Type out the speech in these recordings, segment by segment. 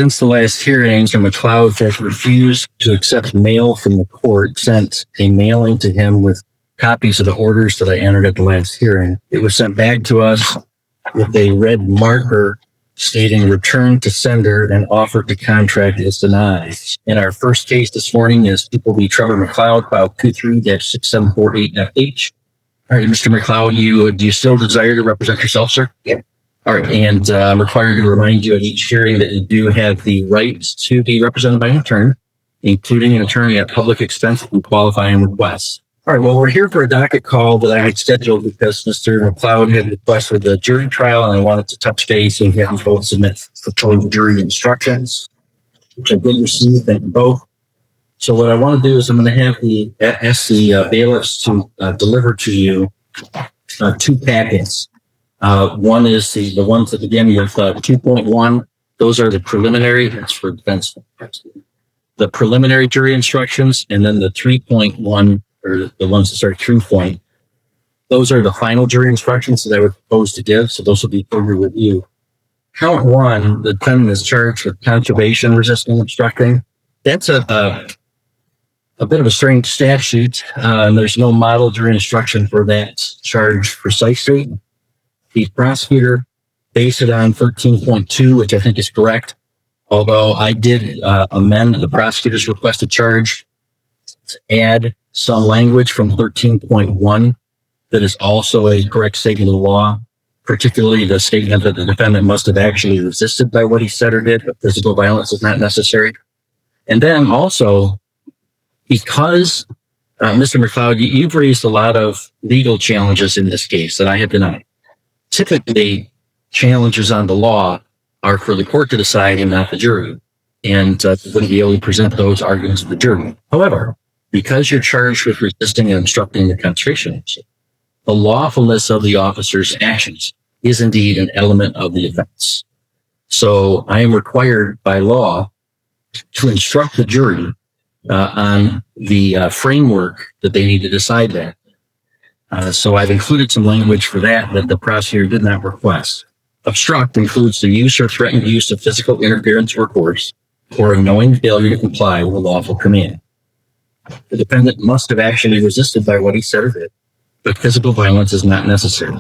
since the last hearing, Mr. McLeod has refused to accept mail from the court, sent a mailing to him with copies of the orders that I entered at the last hearing. It was sent back to us with a red marker stating return to sender and offer to contract is denied. In our first case this morning is People v. Trevor McLeod, file 23-6748FH. All right, Mr. McLeod, do you still desire to represent yourself, sir? Yeah. All right, and I'm required to remind you at each hearing that you do have the right to be represented by an attorney, including an attorney at public expense and qualifying requests. All right, well, we're here for a docket call that I had scheduled because Mr. McLeod had requested the jury trial, and I wanted to touch base and have you both submit proposed jury instructions, which I did receive. Thank you both. So what I want to do is I'm going to have ask the bailiffs to deliver to you two packets. One is the ones that begin with 2.1. Those are the preliminary. That's for defense. The preliminary jury instructions, and then the 3.1, or the ones that start 3 point. Those are the final jury instructions that I would propose to give. So those will be for your review. Count 1, the defendant is charged with contravention, resisting, obstructing. That's a bit of a strange statute. And there's no model jury instruction for that charge precisely. The prosecutor based it on 13.2, which I think is correct. Although I did amend the prosecutor's requested charge to add some language from 13.1 that is also a correct statement of the law, particularly the statement that the defendant must have actually resisted by what he said or did, but physical violence is not necessary. And then also, because Mr. McLeod, you've raised a lot of legal challenges in this case that I have denied. Typically, challenges on the law are for the court to decide and not the jury, and wouldn't be able to present those arguments to the jury. However, because you're charged with resisting and obstructing the concentration, the lawfulness of the officer's actions is indeed an element of the offense. So I am required by law to instruct the jury on the framework that they need to decide that. So I've included some language for that the prosecutor did not request. Obstruct includes the use or threatened use of physical interference or force, or a knowing failure to comply with a lawful command. The defendant must have actually resisted by what he said or did, but physical violence is not necessary.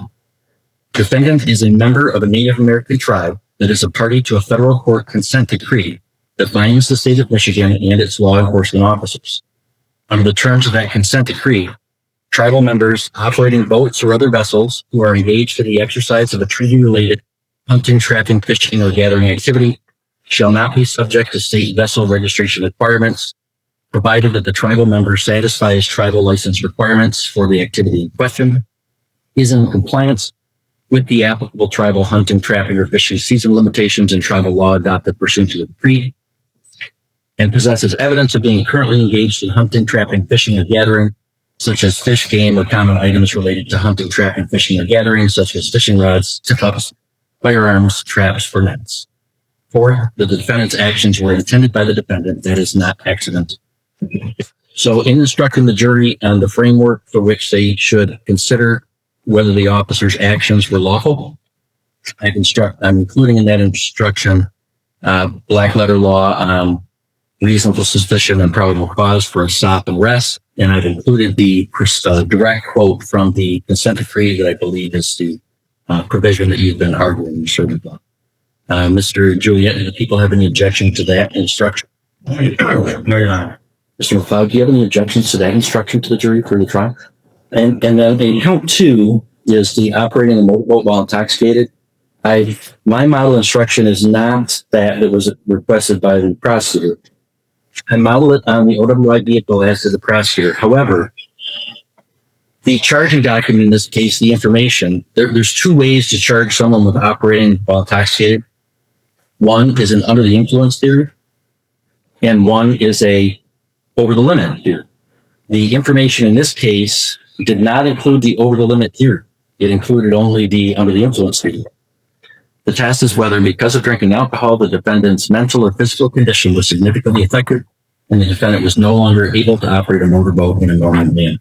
Defendant is a member of a Native American tribe that is a party to a federal court consent decree that binds the state of Michigan and its law enforcement officers. Under the terms of that consent decree, tribal members operating boats or other vessels who are engaged in the exercise of a treaty-related hunting, trapping, fishing, or gathering activity shall not be subject to state vessel registration requirements, provided that the tribal member satisfies tribal license requirements for the activity in question, is in compliance with the applicable tribal hunting, trapping, or fishing season limitations and tribal law adopted pursuant to the decree, and possesses evidence of being currently engaged in hunting, trapping, fishing, or gathering, such as fish, game, or common items related to hunting, trapping, fishing, or gathering, such as fishing rods, tip-ups, firearms, traps, or nets. 4, the defendant's actions were intended by the defendant. That is not accident. So in instructing the jury on the framework for which they should consider whether the officer's actions were lawful, I'm including in that instruction black letter law on reasonable suspicion and probable cause for a stop and rest, and I've included the direct quote from the consent decree that I believe is the provision that you've been arguing. Mr. Juliet, do people have any objection to that instruction? No, Your Honor. Mr. McLeod, do you have any objections to that instruction to the jury for the trial? And then count 2 is the operating a motorboat while intoxicated. My model instruction is not that it was requested by the prosecutor. I model it on the OWI vehicle as to the prosecutor. However, the charging document in this case, the information, there's 2 ways to charge someone with operating while intoxicated. One is an under the influence theory, and one is a over the limit theory. The information in this case did not include the over the limit theory. It included only the under the influence theory. The test is whether, because of drinking alcohol, the defendant's mental or physical condition was significantly affected, and the defendant was no longer able to operate a motorboat in a normal manner.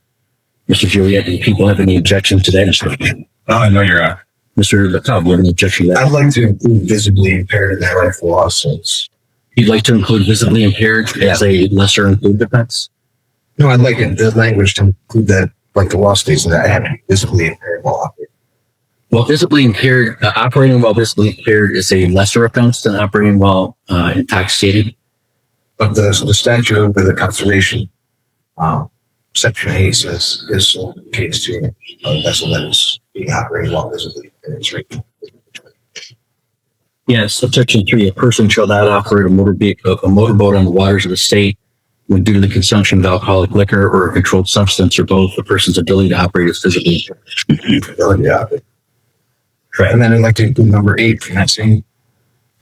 Mr. Juliet, do people have any objections to that instruction? No, Your Honor. Mr. McLeod, do you have any objection to that? I'd like to include visibly impaired in that rifle lawsuits. You'd like to include visibly impaired as a lesser included offense? No, I'd like the language to include that, like the law states that I have to be visibly impaired while operating. Well, visibly impaired, operating while visibly impaired is a lesser offense than operating while intoxicated. But the statute with the conservation, section 8 says this case to a vessel that is being operated while visibly impaired. It's right. Yes, subsection 3, a person shall not operate a motorboat on the waters of the state when due to the consumption of alcoholic liquor or a controlled substance or both, the person's ability to operate is physically impaired. Yeah. Correct. And then I'd like to include number 8 from that same.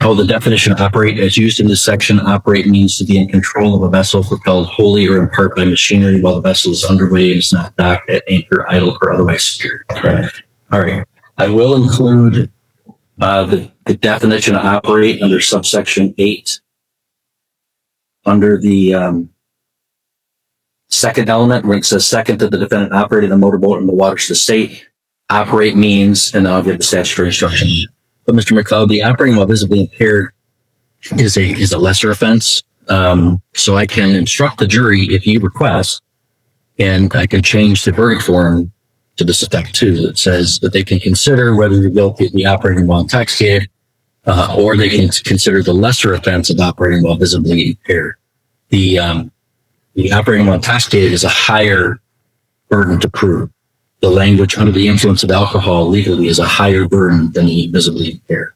Oh, the definition of operate as used in this section, operate means to be in control of a vessel propelled wholly or in part by machinery while the vessel is underway and is not docked at anchor, idle, or otherwise secured. Correct. All right. I will include the definition of operate under subsection 8 under the second element where it says second that the defendant operated a motorboat in the waters of the state. Operate means, and I'll give the statutory instruction. But Mr. McLeod, the operating while visibly impaired is a lesser offense. So I can instruct the jury if you request, and I can change the verdict form to this effect too. That says that they can consider whether you're guilty of the operating while intoxicated, or they can consider the lesser offense of operating while visibly impaired. The operating while intoxicated is a higher burden to prove. The language under the influence of alcohol legally is a higher burden than the visibly impaired.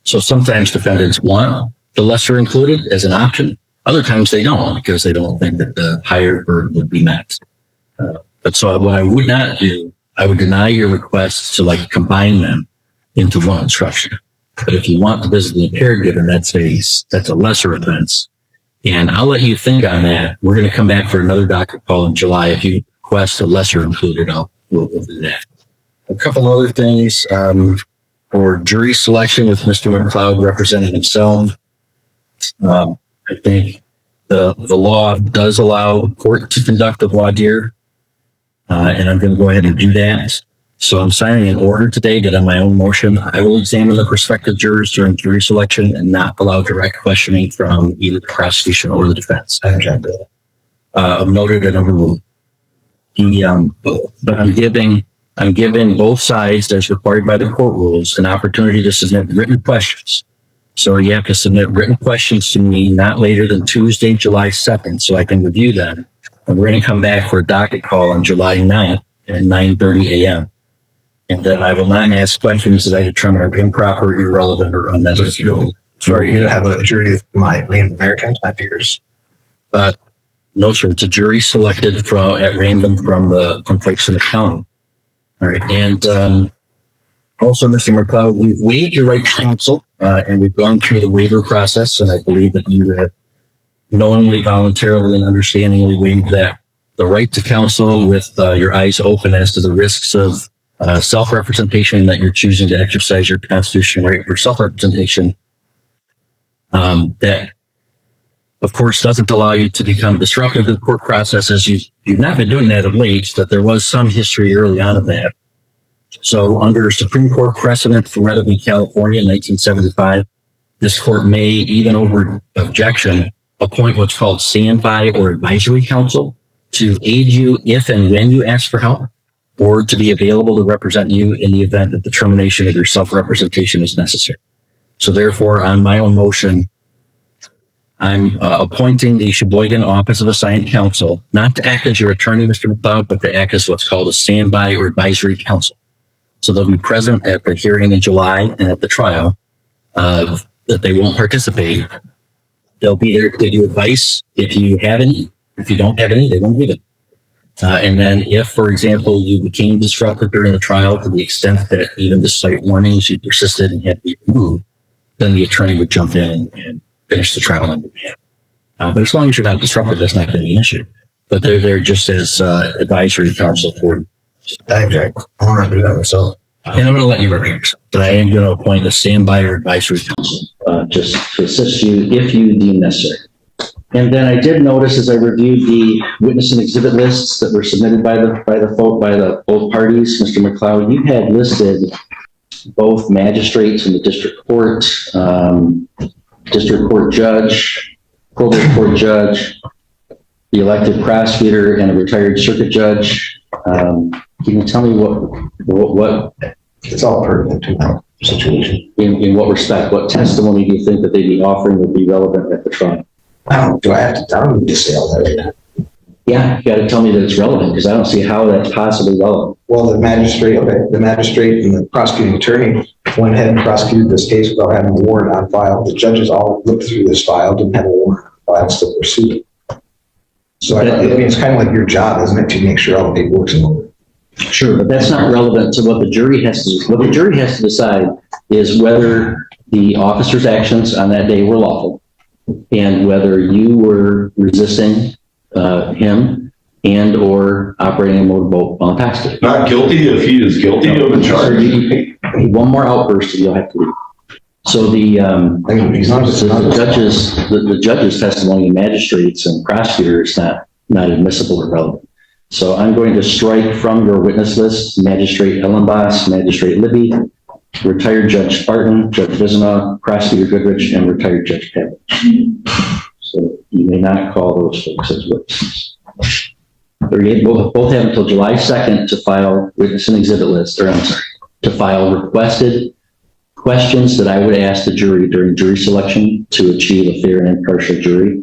So sometimes defendants want the lesser included as an option. Other times they don't because they don't think that the higher burden would be met. But so what I would not do, I would deny your request to combine them into one instruction. But if you want the visibly impaired given, that's a lesser offense. And I'll let you think on that. We're going to come back for another docket call in July. If you request a lesser included, we'll do that. A couple other things for jury selection with Mr. McLeod representing himself. I think the law does allow a court to conduct a voir dire, and I'm going to go ahead and do that. So I'm signing an order today that on my own motion, I will examine the prospective jurors during jury selection and not allow direct questioning from either the prosecution or the defense. I'm noted and overruled. But I'm giving both sides, as required by the court rules, an opportunity to submit written questions. So you have to submit written questions to me not later than Tuesday, July 2nd, so I can review them. And we're going to come back for a docket call on July 9th at 9:30 a.m. And then I will not ask questions that I determine are improper, irrelevant, or unnecessary. Sorry, you have a jury of my Native Americans, not yours. No, sir. It's a jury selected at random from folks in the county. All right. And also, Mr. McLeod, we've waived your right to counsel, and we've gone through the waiver process, and I believe that you have knowingly, voluntarily, and understandingly waived that the right to counsel with your eyes open as to the risks of self-representation, that you're choosing to exercise your constitutional right for self-representation. That, of course, doesn't allow you to become disruptive to the court process, as you've not been doing that of late, that there was some history early on of that. So under Supreme Court precedent for Redwood, California in 1975, this court may, even over objection, appoint what's called standby or advisory counsel to aid you if and when you ask for help, or to be available to represent you in the event that the termination of your self-representation is necessary. So therefore, on my own motion, I'm appointing the Sheboygan Office of Assigned Counsel, not to act as your attorney, Mr. McLeod, but to act as what's called a standby or advisory counsel. So they'll be present at the hearing in July and at the trial, that they won't participate. They'll be there to give you advice if you have any. If you don't have any, they won't give it. And then if, for example, you became disruptive during the trial to the extent that even despite warnings, you persisted and had to be removed, then the attorney would jump in and finish the trial on behalf. But as long as you're not disruptive, that's not going to be an issue. But they're there just as advisory counsel for. I'm going to do that myself. And I'm going to let you represent yourself. But I am going to appoint a standby or advisory counsel just to assist you if you deem necessary. And then I did notice as I reviewed the witness and exhibit lists that were submitted by both parties, Mr. McLeod, you had listed both magistrates in the district court, district court judge, probate court judge, the elected prosecutor, and a retired circuit judge. Can you tell me what It's all pertinent to that situation. in what respect, what testimony do you think that they'd be offering would be relevant at the trial? Do I have to tell them to say all that right now? Yeah, you got to tell me that it's relevant, because I don't see how that's possibly relevant. Well, the magistrate and the prosecuting attorney went ahead and prosecuted this case without having a warrant on file. The judges all looked through this file, didn't have a warrant on file, still pursued it. So I mean, it's kind of like your job, isn't it, to make sure all the paperwork's in order? Sure, but that's not relevant to what the jury has to do. What the jury has to decide is whether the officer's actions on that day were lawful, and whether you were resisting him and or operating a motorboat while intoxicated. Not guilty if he is guilty of a charge. One more outburst and you'll have to leave. So the judge's testimony, magistrates and prosecutors, not admissible or relevant. So I'm going to strike from your witness list Magistrate Ellenboss, Magistrate Libby, retired Judge Spartan, Judge Vizina, Prosecutor Goodrich, and retired Judge Pavlich. So you may not call those folks as witnesses. Both have until July 2nd to file witness and exhibit lists, to file requested questions that I would ask the jury during jury selection to achieve a fair and impartial jury.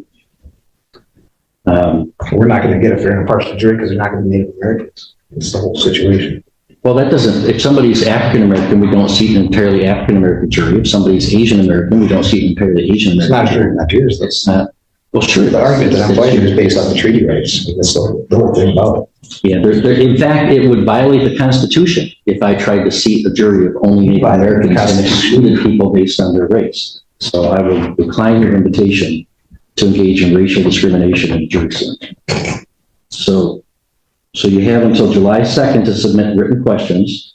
We're not going to get a fair and impartial jury because they're not going to be Native Americans. It's the whole situation. Well, that doesn't, if somebody's African American, we don't see an entirely African American jury. If somebody's Asian American, we don't see an entirely Asian American It's not jury. not yours. It's not. Well, sure. The argument that I'm fighting is based on the treaty rights. That's the whole thing about it. Yeah, in fact, it would violate the Constitution if I tried to seat a jury of only Native Americans and excluded people based on their race. So I will decline your invitation to engage in racial discrimination in jury selection. So you have until July 2nd to submit written questions,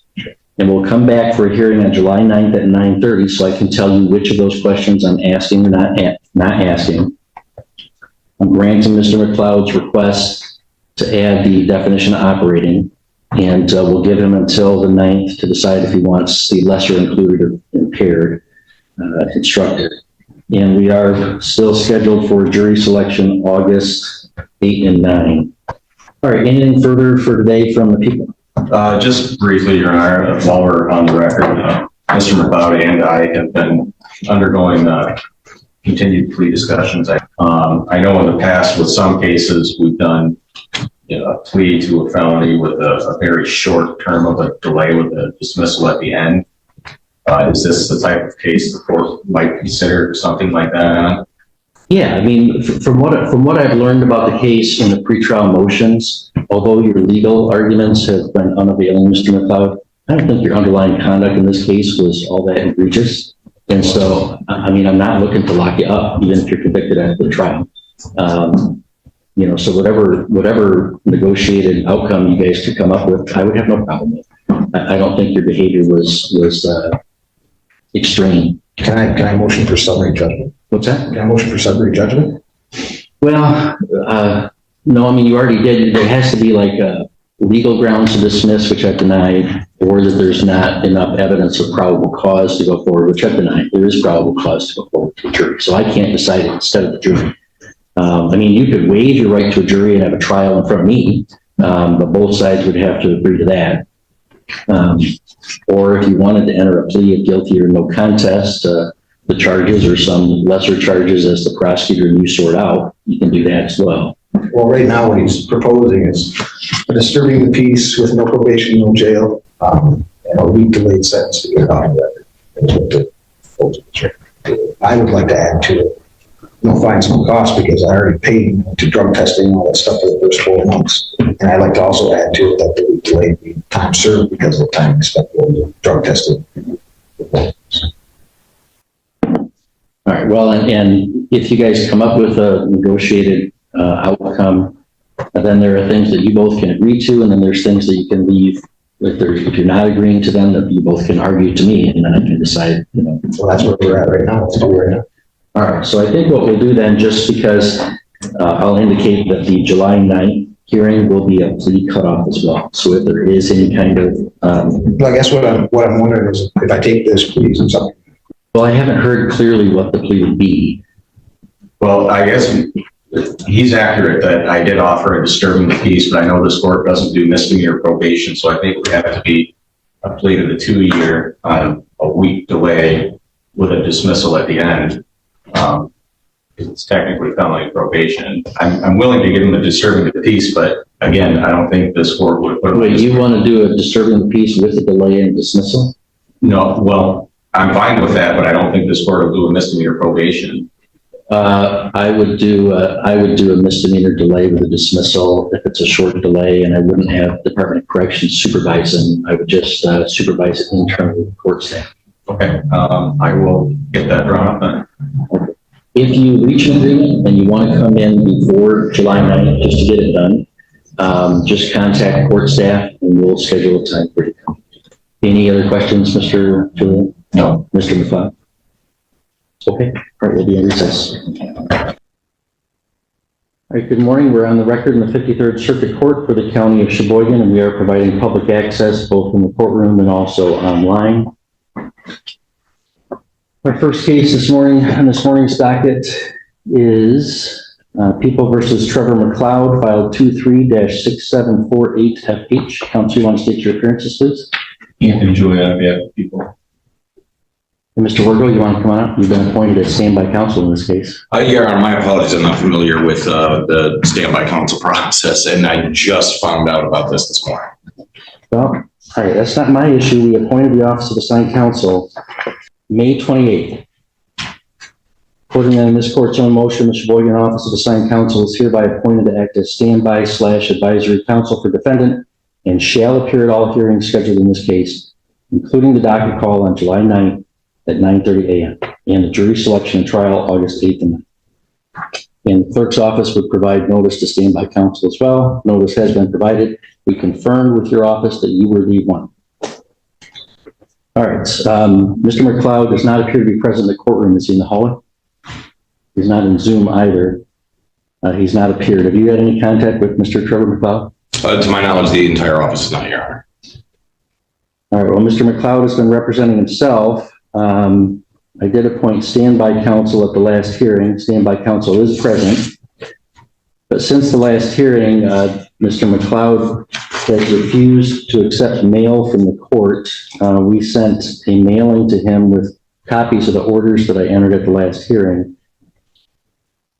and we'll come back for a hearing on July 9th at 9:30 so I can tell you which of those questions I'm asking or not asking. I'm granting Mr. McLeod's request to add the definition of operating, and we'll give him until the 9th to decide if he wants the lesser included or impaired instructed. And we are still scheduled for jury selection August 8 and 9. All right, anything further for today from the people? Just briefly, Your Honor, while we're on the record, Mr. McLeod and I have been undergoing continued plea discussions. I know in the past with some cases we've done a plea to a felony with a very short term of a delay with a dismissal at the end. Is this the type of case the court might consider something like that? Yeah, I mean, from what I've learned about the case in the pretrial motions, although your legal arguments have been unavailing, Mr. McLeod, I don't think your underlying conduct in this case was all that egregious. And so, I mean, I'm not looking to lock you up, even if you're convicted after the trial. So whatever negotiated outcome you guys could come up with, I would have no problem with. I don't think your behavior was extreme. Can I motion for summary judgment? What's that? Can I motion for summary judgment? Well, no, I mean, you already did. There has to be like legal grounds to dismiss, which I've denied, or that there's not enough evidence of probable cause to go forward, which I've denied. There is probable cause to go forward to the jury, so I can't decide it instead of the jury. I mean, you could waive your right to a jury and have a trial in front of me, but both sides would have to agree to that. Or if you wanted to enter a plea of guilty or no contest, the charges or some lesser charges as the prosecutor and you sort out, you can do that as well. Well, right now what he's proposing is disturbing the peace with no probation, no jail, and a week delayed sentence to get out of that. I would like to add to it, no fines, no costs, because I already paid to drug testing and all that stuff for the first 4 months. And I'd like to also add to it that the week delayed the time served because of the time we spent on drug testing. All right, well, and if you guys come up with a negotiated outcome, then there are things that you both can agree to, and then there's things that you can leave if you're not agreeing to them, that you both can argue to me, and then I can decide, Well, that's where we're at right now. Let's do it right now. All right, so I think what we'll do then, just because I'll indicate that the July 9th hearing will be a plea cutoff as well. So if there is any kind of... Well, I guess what I'm wondering is if I take this plea, I'm sorry, Well, I haven't heard clearly what the plea would be. Well, I guess he's accurate that I did offer a disturbing the peace, but I know this court doesn't do misdemeanor probation, so I think it would have to be a plea to the 2-year on a week delay with a dismissal at the end. It's technically felony probation. I'm willing to give him a disturbing the peace, but again, I don't think this court would. Wait, you want to do a disturbing the peace with a delay and dismissal? No, well, I'm fine with that, but I don't think this court will do a misdemeanor probation. I would do a misdemeanor delay with a dismissal if it's a short delay, and I wouldn't have Department of Corrections supervise him. I would just supervise it internally with the court staff. Okay, I will get that drawn up then. Okay. If you reach an agreement and you want to come in before July 9th just to get it done, just contact court staff and we'll schedule a time for you to come. Any other questions, Mr. Julian? No. Mr. McLeod? Okay, all right, we'll be in recess. All right, good morning. We're on the record in the 53rd Circuit Court for the County of Sheboygan, and we are providing public access both in the courtroom and also online. Our first case this morning on this morning's docket is People versus Trevor McLeod, file 23-6748FH. Counsel, you want to state your appearances, please? Anthony Julian, on behalf of people. And Mr. Wargo, you want to come on up? You've been appointed as standby counsel in this case. Your Honor, my apologies. I'm not familiar with the standby counsel process, and I just found out about this morning. Well, all right, that's not my issue. We appointed the Office of Assigned Counsel May 28th. According to this court's own motion, the Sheboygan Office of Assigned Counsel is hereby appointed to act as standby/advisory counsel for defendant and shall appear at all hearings scheduled in this case, including the docket call on July 9th at 9:30 a.m. and the jury selection and trial August 8th and 9th. And the clerk's office would provide notice to standby counsel as well. Notice has been provided. We confirmed with your office that you were the one. All right, Mr. McLeod does not appear to be present in the courtroom. Is he in the hallway? He's not in Zoom either. He's not appeared. Have you had any contact with Mr. Trevor McLeod? To my knowledge, the entire office is not here, Honor. All right, well, Mr. McLeod has been representing himself. I did appoint standby counsel at the last hearing. Standby counsel is present. But since the last hearing, Mr. McLeod has refused to accept mail from the court. We sent a mailing to him with copies of the orders that I entered at the last hearing.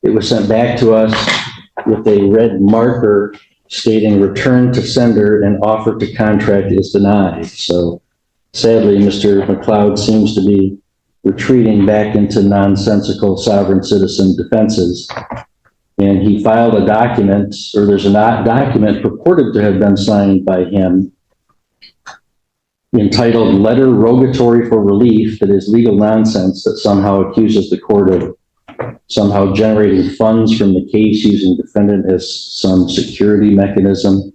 It was sent back to us with a red marker stating return to sender and offer to contract is denied. So sadly, Mr. McLeod seems to be retreating back into nonsensical sovereign citizen defenses. And he filed a document, or there's a document purported to have been signed by him entitled Letter Rogatory for Relief, that is legal nonsense that somehow accuses the court of somehow generating funds from the case using defendant as some security mechanism,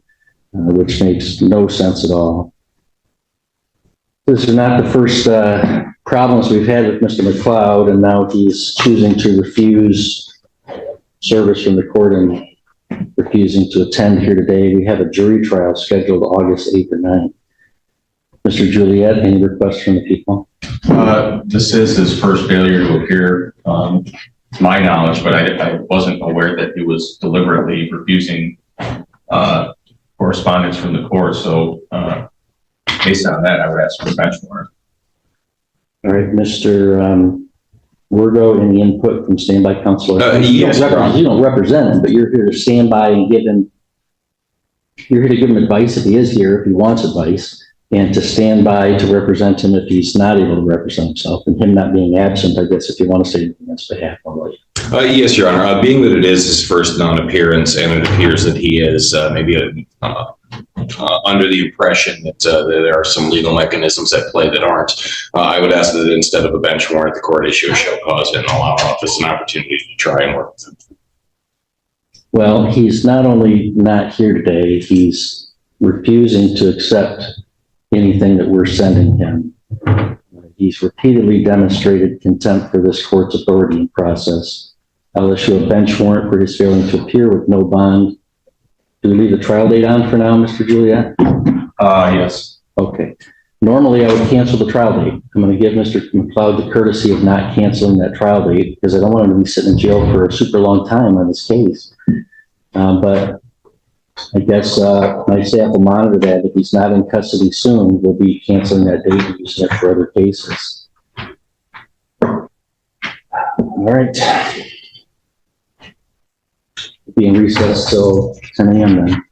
which makes no sense at all. This is not the first problems we've had with Mr. McLeod, and now he's choosing to refuse service from the court and refusing to attend here today. We have a jury trial scheduled August 8th or 9th. Mr. Juliet, any requests from the people? This is his first failure to appear, to my knowledge, but I wasn't aware that he was deliberately refusing correspondence from the court. So based on that, I would ask for a bench warrant. All right, Mr. Wargo, any input from standby counsel? Yes, you don't represent him, but you're here to stand by and give him, you're here to give him advice if he is here, if he wants advice, and to stand by to represent him if he's not able to represent himself, and him not being absent, I guess, if you want to say anything on his behalf. Yes, Your Honor. Being that it is his first non-appearance, and it appears that he is maybe under the impression that there are some legal mechanisms at play that aren't, I would ask that instead of a bench warrant, the court issue a show cause and allow our office an opportunity to try and work with him. Well, he's not only not here today, he's refusing to accept anything that we're sending him. He's repeatedly demonstrated contempt for this court's authority and process. I'll issue a bench warrant for his failing to appear with no bond. Do we leave the trial date on for now, Mr. Juliet? Yes. Okay. Normally, I would cancel the trial date. I'm going to give Mr. McLeod the courtesy of not canceling that trial date because I don't want him to be sitting in jail for a super long time on this case. But I guess my staff will monitor that. If he's not in custody soon, we'll be canceling that date and using it for other cases. All right. Be in recess till 10 a.m. then.